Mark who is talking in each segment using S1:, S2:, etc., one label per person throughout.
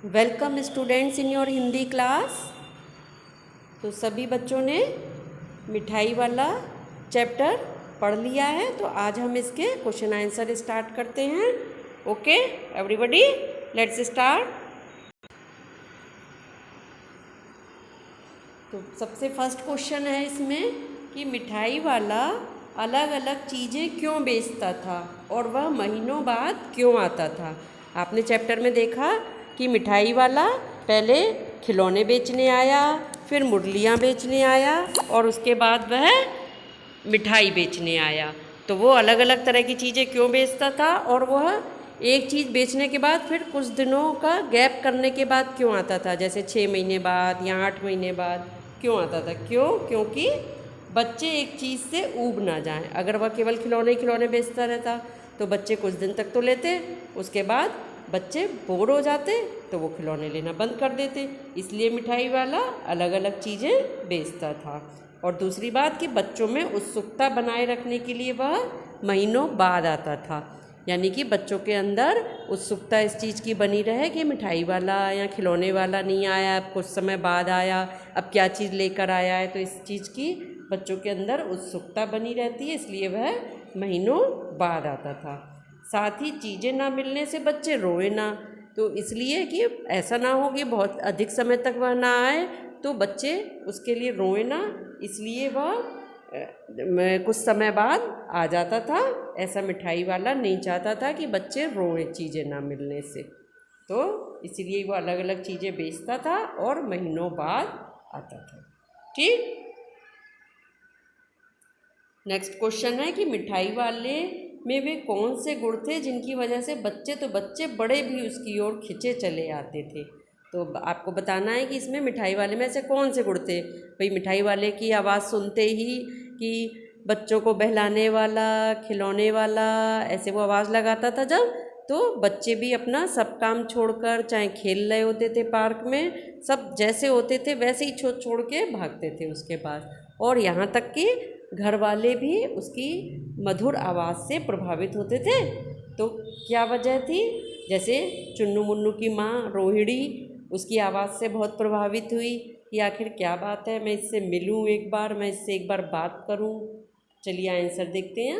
S1: Welcome students in your Hindi class. तो सभी बच्चों ने मिठाई वाला चैप्टर पढ़ लिया है, तो आज हम इसके क्वेश्चन आंसर स्टार्ट करते हैं। Okay everybody, let's start. तो सबसे फर्स्ट क्वेश्चन है इसमें कि मिठाई वाला अलग अलग चीज़ें क्यों बेचता था और वह महीनों बाद क्यों आता था। आपने चैप्टर में देखा कि मिठाई वाला पहले खिलौने बेचने आया, फिर मुरलियाँ बेचने आया और उसके बाद वह मिठाई बेचने आया। तो वो अलग अलग तरह की चीज़ें क्यों बेचता था और वह एक चीज़ बेचने के बाद फिर कुछ दिनों का गैप करने के बाद क्यों आता था, जैसे 6 महीने बाद या 8 महीने बाद क्यों आता था। क्योंकि बच्चे एक चीज़ से ऊब ना जाएं। अगर वह केवल खिलौने बेचता रहता तो बच्चे कुछ दिन तक तो लेते, उसके बाद बच्चे बोर हो जाते तो वो खिलौने लेना बंद कर देते। इसलिए मिठाई वाला अलग अलग चीज़ें बेचता था। और दूसरी बात कि बच्चों में उत्सुकता बनाए रखने के लिए वह महीनों बाद आता था, यानी कि बच्चों के अंदर उत्सुकता इस चीज़ की बनी रहे कि मिठाई वाला या खिलौने वाला नहीं आया, अब कुछ समय बाद आया, अब क्या चीज़ लेकर आया है। तो इस चीज़ की बच्चों के अंदर उत्सुकता बनी रहती है, इसलिए वह महीनों बाद आता था। साथ ही चीज़ें ना मिलने से बच्चे रोए ना, तो इसलिए कि ऐसा ना हो कि बहुत अधिक समय तक वह ना आए तो बच्चे उसके लिए रोए ना, इसलिए वह कुछ समय बाद आ जाता था। ऐसा मिठाई वाला नहीं चाहता था कि बच्चे रोए चीज़ें ना मिलने से, तो इसीलिए वो अलग अलग चीज़ें बेचता था और महीनों बाद आता था। ठीक, नेक्स्ट क्वेश्चन है कि मिठाई वाले में वे कौन से गुण थे जिनकी वजह से बच्चे बड़े भी उसकी ओर खिंचे चले आते थे। तो आपको बताना है कि इसमें मिठाई वाले में ऐसे कौन से गुण थे। भाई मिठाई वाले की आवाज़ सुनते ही कि बच्चों को बहलाने वाला, खिलौने वाला, ऐसे वो आवाज़ लगाता था जब, तो बच्चे भी अपना सब काम छोड़कर, चाहे खेल रहे होते थे पार्क में, सब जैसे होते थे वैसे ही छोड़ के भागते थे उसके पास। और यहाँ तक कि घर वाले भी उसकी मधुर आवाज़ से प्रभावित होते थे। तो क्या वजह थी, जैसे चुन्नू मुन्नू की माँ रोहिणी उसकी आवाज़ से बहुत प्रभावित हुई कि आखिर क्या बात है, मैं इससे मिलूँ एक बार, मैं इससे एक बार बात करूँ। चलिए आंसर देखते हैं।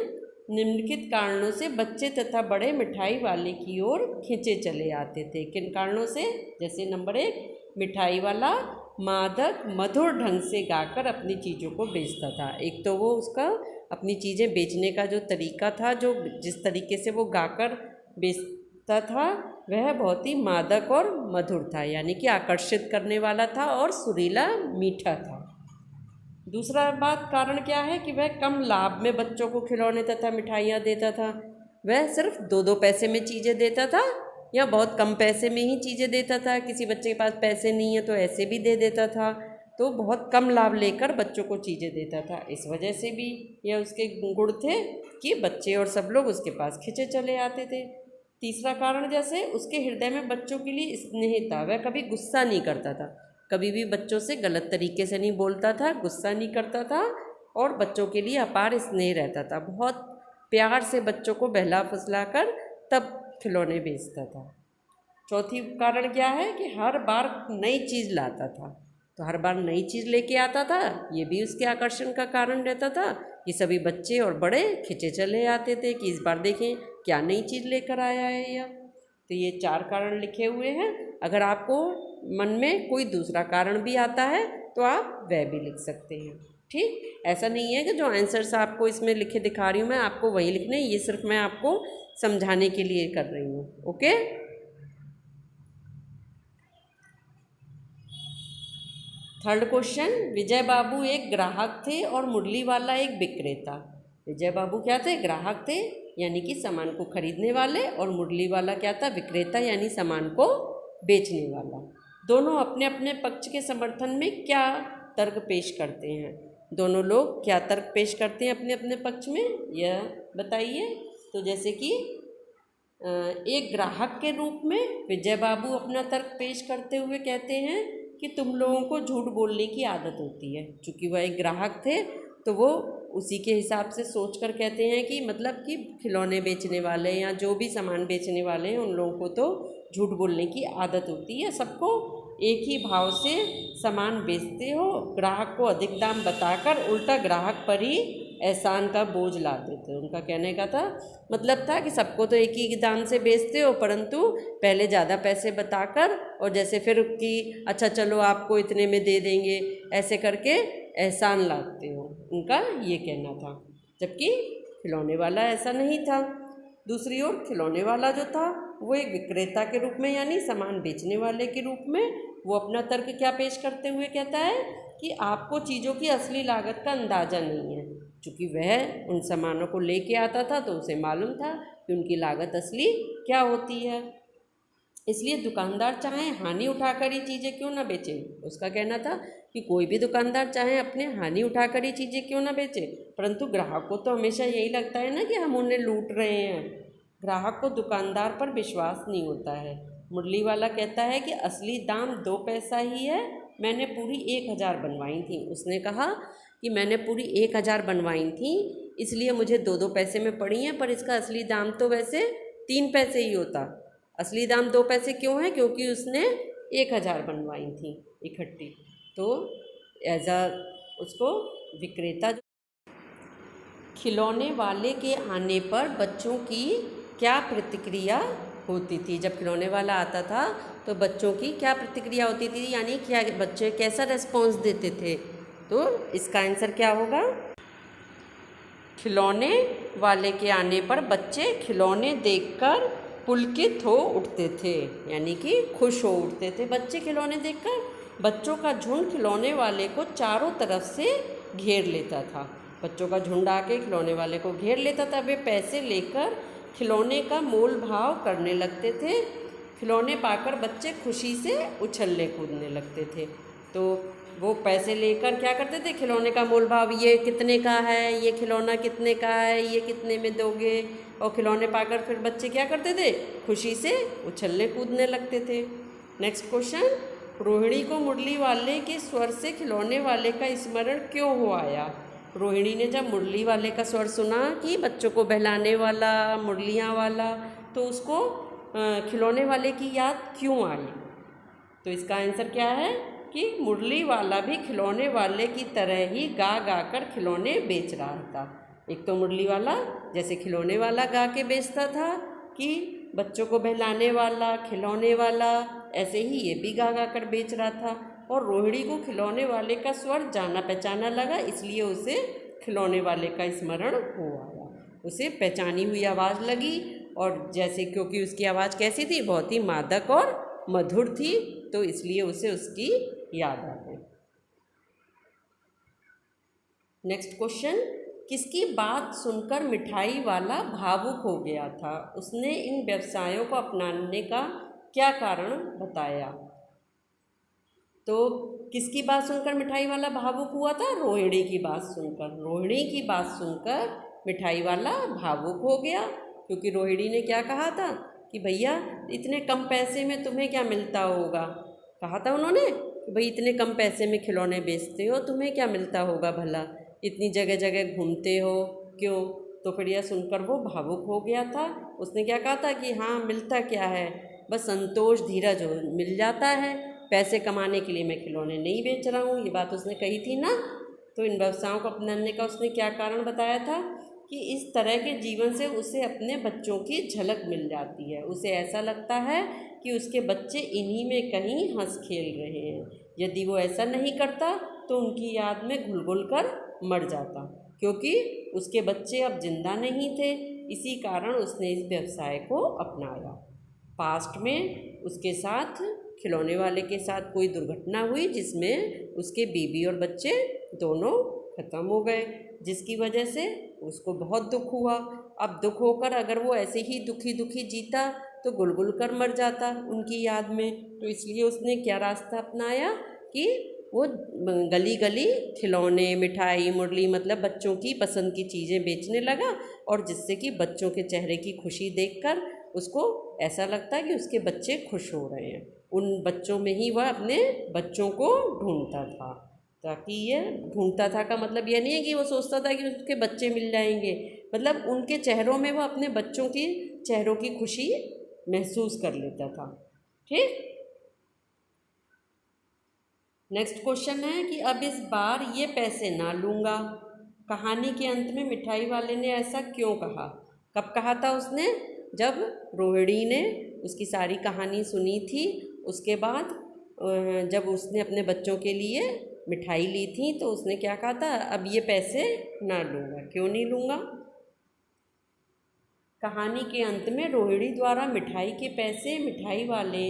S1: निम्नलिखित कारणों से बच्चे तथा बड़े मिठाई वाले की ओर खींचे चले आते थे। किन कारणों से, जैसे नंबर 1, मिठाई वाला मादक मधुर ढंग से गाकर अपनी चीज़ों को बेचता था। एक तो वो उसका अपनी चीज़ें बेचने का जो तरीका था, जो जिस तरीके से वो गाकर बेचता था, वह बहुत ही मादक और मधुर था, यानी कि आकर्षित करने वाला था और सुरीला मीठा था। दूसरा बात कारण क्या है कि वह कम लाभ में बच्चों को खिलौने तथा मिठाइयाँ देता था। वह सिर्फ 2-2 पैसे में चीज़ें देता था या बहुत कम पैसे में ही चीज़ें देता था। किसी बच्चे के पास पैसे नहीं है तो ऐसे भी दे देता था, तो बहुत कम लाभ लेकर बच्चों को चीज़ें देता था। इस वजह से भी यह उसके गुण थे कि बच्चे और सब लोग उसके पास खिंचे चले आते थे। तीसरा कारण, जैसे उसके हृदय में बच्चों के लिए स्नेह था। वह कभी गुस्सा नहीं करता था, कभी भी बच्चों से गलत तरीके से नहीं बोलता था, गुस्सा नहीं करता था और बच्चों के लिए अपार स्नेह रहता था। बहुत प्यार से बच्चों को बहला फुसला कर तब खिलौने बेचता था। चौथी कारण क्या है कि हर बार नई चीज़ लाता था, तो हर बार नई चीज़ लेके आता था, ये भी उसके आकर्षण का कारण रहता था कि सभी बच्चे और बड़े खिंचे चले आते थे कि इस बार देखें क्या नई चीज़ लेकर आया है यह। तो ये 4 कारण लिखे हुए हैं। अगर आपको मन में कोई दूसरा कारण भी आता है तो आप वह भी लिख सकते हैं। ठीक, ऐसा नहीं है कि जो आंसर्स आपको इसमें लिखे दिखा रही हूँ मैं आपको वही लिखने, ये सिर्फ मैं आपको समझाने के लिए कर रही हूँ। ओके, थर्ड क्वेश्चन, विजय बाबू एक ग्राहक थे और मुरली वाला एक विक्रेता। विजय बाबू क्या थे, ग्राहक थे यानी कि सामान को खरीदने वाले, और मुरली वाला क्या था, विक्रेता यानी सामान को बेचने वाला। दोनों अपने अपने पक्ष के समर्थन में क्या तर्क पेश करते हैं। दोनों लोग क्या तर्क पेश करते हैं अपने अपने पक्ष में, यह बताइए। तो जैसे कि एक ग्राहक के रूप में विजय बाबू अपना तर्क पेश करते हुए कहते हैं कि तुम लोगों को झूठ बोलने की आदत होती है। चूँकि वह एक ग्राहक थे तो वो उसी के हिसाब से सोच कर कहते हैं कि मतलब कि खिलौने बेचने वाले या जो भी सामान बेचने वाले हैं उन लोगों को तो झूठ बोलने की आदत होती है। सबको एक ही भाव से सामान बेचते हो, ग्राहक को अधिक दाम बताकर उल्टा ग्राहक पर ही एहसान का बोझ ला देते हो। उनका कहने का था मतलब था कि सबको तो एक ही दाम से बेचते हो, परंतु पहले ज़्यादा पैसे बताकर और जैसे फिर कि अच्छा चलो आपको इतने में दे देंगे, ऐसे करके एहसान लाते हो। उनका ये कहना था, जबकि खिलौने वाला ऐसा नहीं था। दूसरी ओर खिलौने वाला जो था वो एक विक्रेता के रूप में यानी सामान बेचने वाले के रूप में वो अपना तर्क क्या पेश करते हुए कहता है कि आपको चीज़ों की असली लागत का अंदाज़ा नहीं है। चूँकि वह उन सामानों को लेके आता था तो उसे मालूम था कि उनकी लागत असली क्या होती है, इसलिए दुकानदार चाहे हानि उठाकर ही चीज़ें क्यों ना बेचें। उसका कहना था कि कोई भी दुकानदार चाहे अपने हानि उठाकर ही चीज़ें क्यों ना बेचे, परंतु ग्राहक को तो हमेशा यही लगता है ना कि हम उन्हें लूट रहे हैं। ग्राहक को दुकानदार पर विश्वास नहीं होता है। मुरली वाला कहता है कि असली दाम 2 पैसा ही है, मैंने पूरी 1000 बनवाई थी। उसने कहा कि मैंने पूरी 1000 बनवाई थी, इसलिए मुझे 2-2 पैसे में पड़ी हैं, पर इसका असली दाम तो वैसे 3 पैसे ही होता। असली दाम 2 पैसे क्यों है? क्योंकि उसने 1000 बनवाई थी इकट्ठी। तो एज अ उसको विक्रेता खिलौने वाले के आने पर बच्चों की क्या प्रतिक्रिया होती थी। जब खिलौने वाला आता था तो बच्चों की क्या प्रतिक्रिया होती थी, यानी क्या बच्चे कैसा रेस्पॉन्स देते थे। तो इसका आंसर क्या होगा? खिलौने वाले के आने पर बच्चे खिलौने देखकर पुलकित हो उठते थे, यानी कि खुश हो उठते थे बच्चे खिलौने देखकर। बच्चों का झुंड खिलौने वाले को चारों तरफ से घेर लेता था। बच्चों का झुंड आके खिलौने वाले को घेर लेता था। वे पैसे लेकर खिलौने का मोल भाव करने लगते थे। खिलौने पाकर बच्चे खुशी से उछलने कूदने लगते थे। तो वो पैसे लेकर क्या करते थे, खिलौने का मोल भाव, ये कितने का है, ये खिलौना कितने का है, ये कितने में दोगे, और खिलौने पाकर फिर बच्चे क्या करते थे, खुशी से उछलने कूदने लगते थे। नेक्स्ट क्वेश्चन, रोहिणी को मुरली वाले के स्वर से खिलौने वाले का स्मरण क्यों हो आया। रोहिणी ने जब मुरली वाले का स्वर सुना कि बच्चों को बहलाने वाला, मुरलियाँ वाला, तो उसको खिलौने वाले की याद क्यों आई। तो इसका आंसर क्या है कि मुरली वाला भी खिलौने वाले की तरह ही गा गा कर खिलौने बेच रहा था। एक तो मुरली वाला जैसे खिलौने वाला गा के बेचता था कि बच्चों को बहलाने वाला, खिलौने वाला, ऐसे ही ये भी गा गा कर बेच रहा था। और रोहिणी को खिलौने वाले का स्वर जाना पहचाना लगा, इसलिए उसे खिलौने वाले का स्मरण हो आया। उसे पहचानी हुई आवाज़ लगी, और जैसे क्योंकि उसकी आवाज़ कैसी थी, बहुत ही मादक और मधुर थी, तो इसलिए उसे उसकी याद आ गई। नेक्स्ट क्वेश्चन, किसकी बात सुनकर मिठाई वाला भावुक हो गया था। उसने इन व्यवसायों को अपनाने का क्या कारण बताया। तो किसकी बात सुनकर मिठाई वाला भावुक हुआ था? रोहिणी की बात सुनकर। रोहिणी की बात सुनकर मिठाई वाला भावुक हो गया, क्योंकि रोहिणी ने क्या कहा था कि भैया इतने कम पैसे में तुम्हें क्या मिलता होगा। कहा था उन्होंने कि भाई इतने कम पैसे में खिलौने बेचते हो, तुम्हें क्या मिलता होगा भला, इतनी जगह जगह घूमते हो क्यों। तो फिर यह सुनकर वो भावुक हो गया था। उसने क्या कहा था कि हाँ मिलता क्या है, बस संतोष धीरज हो मिल जाता है, पैसे कमाने के लिए मैं खिलौने नहीं बेच रहा हूँ, ये बात उसने कही थी ना। तो इन व्यवसायों को अपनाने का उसने क्या कारण बताया था कि इस तरह के जीवन से उसे अपने बच्चों की झलक मिल जाती है। उसे ऐसा लगता है कि उसके बच्चे इन्हीं में कहीं हंस खेल रहे हैं। यदि वो ऐसा नहीं करता तो उनकी याद में घुल घुल कर मर जाता, क्योंकि उसके बच्चे अब जिंदा नहीं थे। इसी कारण उसने इस व्यवसाय को अपनाया। पास्ट में उसके साथ, खिलौने वाले के साथ कोई दुर्घटना हुई जिसमें उसके बीवी और बच्चे दोनों खत्म हो गए, जिसकी वजह से उसको बहुत दुख हुआ। अब दुख होकर अगर वो ऐसे ही दुखी दुखी जीता तो गुलगुल कर मर जाता उनकी याद में। तो इसलिए उसने क्या रास्ता अपनाया कि वो गली गली खिलौने, मिठाई, मुरली, मतलब बच्चों की पसंद की चीज़ें बेचने लगा, और जिससे कि बच्चों के चेहरे की खुशी देखकर उसको ऐसा लगता है कि उसके बच्चे खुश हो रहे हैं। उन बच्चों में ही वह अपने बच्चों को ढूंढता था, ताकि ये ढूंढता था का मतलब ये नहीं है कि वो सोचता था कि उसके बच्चे मिल जाएंगे, मतलब उनके चेहरों में वो अपने बच्चों की चेहरों की खुशी महसूस कर लेता था। ठीक, नेक्स्ट क्वेश्चन है कि अब इस बार ये पैसे ना लूँगा। कहानी के अंत में मिठाई वाले ने ऐसा क्यों कहा? कब कहा था उसने? जब रोहिणी ने उसकी सारी कहानी सुनी थी, उसके बाद जब उसने अपने बच्चों के लिए मिठाई ली थी तो उसने क्या कहा था? अब ये पैसे ना लूँगा। क्यों नहीं लूँगा? कहानी के अंत में रोहिणी द्वारा मिठाई के पैसे मिठाई वाले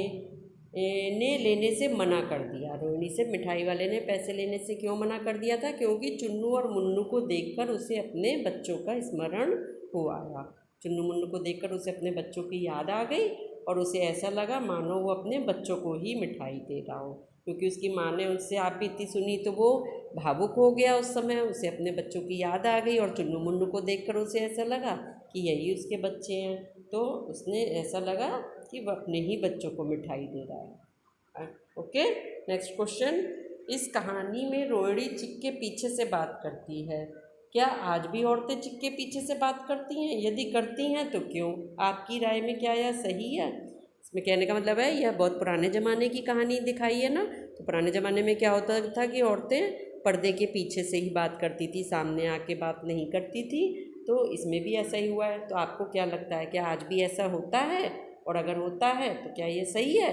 S1: ने लेने से मना कर दिया। रोहिणी से मिठाई वाले ने पैसे लेने से क्यों मना कर दिया था? क्योंकि चुन्नू और मुन्नू को देखकर उसे अपने बच्चों का स्मरण हुआ था। चुन्नू मुन्नू को देखकर उसे अपने बच्चों की याद आ गई और उसे ऐसा लगा मानो वो अपने बच्चों को ही मिठाई दे रहा हो। क्योंकि उसकी माँ ने उससे आप बीती सुनी तो वो भावुक हो गया। उस समय उसे अपने बच्चों की याद आ गई और चुन्नू मुन्नू को देखकर उसे ऐसा लगा कि यही उसके बच्चे हैं। तो उसने ऐसा लगा कि वह अपने ही बच्चों को मिठाई दे रहा है। ओके, नेक्स्ट क्वेश्चन, इस कहानी में रोहिणी चिक के पीछे से बात करती है। क्या आज भी औरतें चिक के पीछे से बात करती हैं? यदि करती हैं तो क्यों? आपकी राय में क्या यह सही है? इसमें कहने का मतलब है यह बहुत पुराने ज़माने की कहानी दिखाई है ना। तो पुराने ज़माने में क्या होता था कि औरतें पर्दे के पीछे से ही बात करती थी, सामने आके बात नहीं करती थी। तो इसमें भी ऐसा ही हुआ है। तो आपको क्या लगता है, क्या आज भी ऐसा होता है? और अगर होता है तो क्या ये सही है?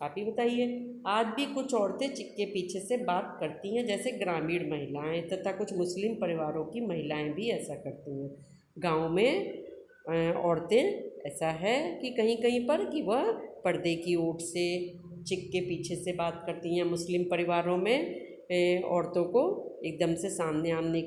S1: आप ही बताइए। आज भी कुछ औरतें चिक के पीछे से बात करती हैं, जैसे ग्रामीण महिलाएं तथा कुछ मुस्लिम परिवारों की महिलाएं भी ऐसा करती हैं। गांव में औरतें ऐसा है कि कहीं कहीं पर कि वह पर्दे की ओट से चिक के पीछे से बात करती हैं। मुस्लिम परिवारों में औरतों को एकदम से सामने आने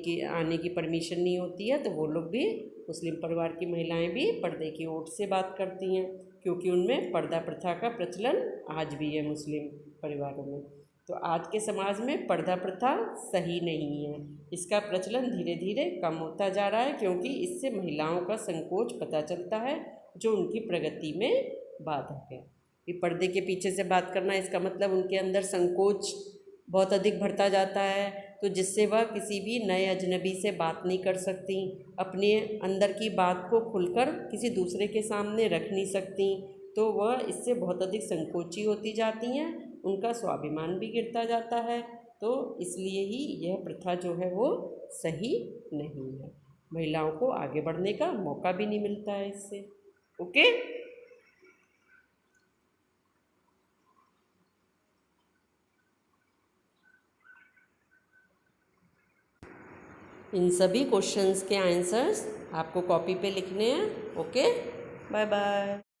S1: की परमिशन नहीं होती है, तो वो लोग भी, मुस्लिम परिवार की महिलाएं भी पर्दे की ओट से बात करती हैं, क्योंकि उनमें पर्दा प्रथा का प्रचलन आज भी है मुस्लिम परिवारों में। तो आज के समाज में पर्दा प्रथा सही नहीं है। इसका प्रचलन धीरे धीरे कम होता जा रहा है, क्योंकि इससे महिलाओं का संकोच पता चलता है, जो उनकी प्रगति में बाधक है। कि पर्दे के पीछे से बात करना, इसका मतलब उनके अंदर संकोच बहुत अधिक बढ़ता जाता है, तो जिससे वह किसी भी नए अजनबी से बात नहीं कर सकती, अपने अंदर की बात को खुलकर किसी दूसरे के सामने रख नहीं सकती। तो वह इससे बहुत अधिक संकोची होती जाती हैं, उनका स्वाभिमान भी गिरता जाता है। तो इसलिए ही यह प्रथा जो है वो सही नहीं है। महिलाओं को आगे बढ़ने का मौका भी नहीं मिलता है इससे। ओके, इन सभी क्वेश्चंस के आंसर्स आपको कॉपी पे लिखने हैं। Okay, bye bye.